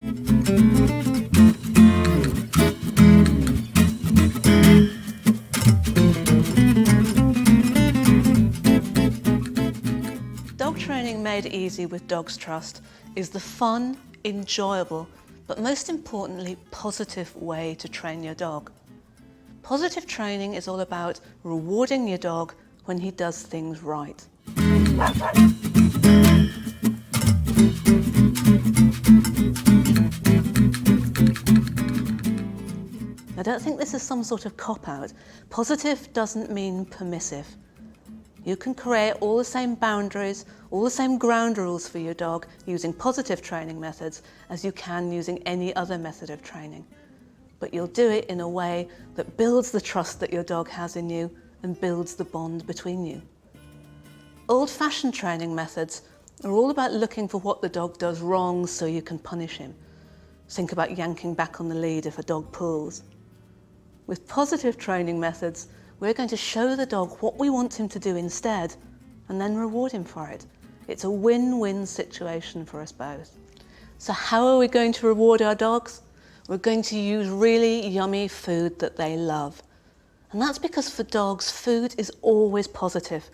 Dog training made easy with Dogs Trust is the fun, enjoyable, but most importantly, positive way to train your dog. Positive training is all about rewarding your dog when he does things right. I don't think this is some sort of cop-out. Positive doesn't mean permissive. You can create all the same boundaries, all the same ground rules for your dog using positive training methods as you can using any other method of training. But you'll do it in a way that builds the trust that your dog has in you and builds the bond between you. Old-fashioned training methods are all about looking for what the dog does wrong so you can punish him. Think about yanking back on the lead if a dog pulls. With positive training methods, we're going to show the dog what we want him to do instead and then reward him for it. It's a win-win situation for us both. So how are we going to reward our dogs? We're going to use really yummy food that they love. And that's because for dogs, food is always positive.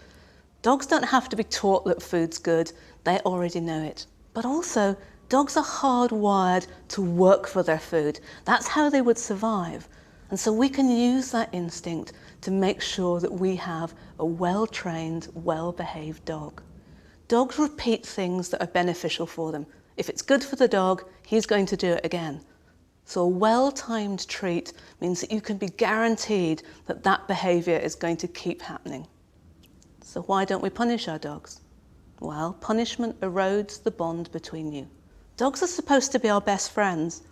Dogs don't have to be taught that food's good, they already know it. But also, dogs are hardwired to work for their food. That's how they would survive. And so we can use that instinct to make sure that we have a well-trained, well-behaved dog. Dogs repeat things that are beneficial for them. If it's good for the dog, he's going to do it again. So a well-timed treat means that you can be guaranteed that that behaviour is going to keep happening. So why don't we punish our dogs? Well, punishment erodes the bond between you. Dogs are supposed to be our best friends.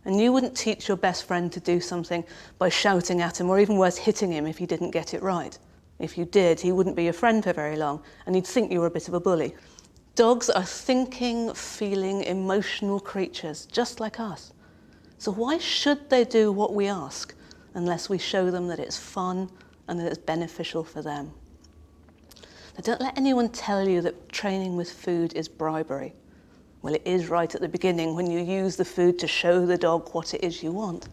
And you wouldn't teach your best friend to do something by shouting at him or even worse, hitting him if he didn't get it right. If you did, he wouldn't be your friend for very long and he'd think you were a bit of a bully. Dogs are thinking, feeling, emotional creatures just like us. So why should they do what we ask unless we show them that it's fun and that it's beneficial for them? Now, don't let anyone tell you that training with food is bribery. Well, it is right at the beginning when you use the food to show the dog what it is you want.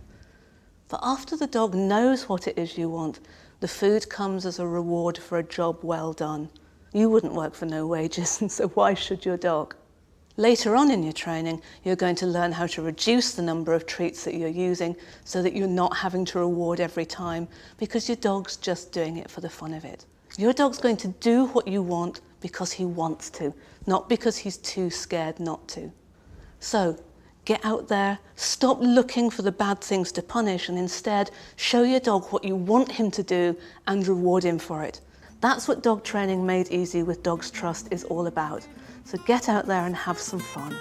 But after the dog knows what it is you want, the food comes as a reward for a job well done. You wouldn't work for no wages, and so why should your dog? Later on in your training, you're going to learn how to reduce the number of treats that you're using so that you're not having to reward every time because your dog's just doing it for the fun of it. Your dog's going to do what you want because he wants to, not because he's too scared not to. So, get out there, stop looking for the bad things to punish and instead show your dog what you want him to do and reward him for it. That's what dog training made easy with Dogs Trust is all about. So get out there and have some fun.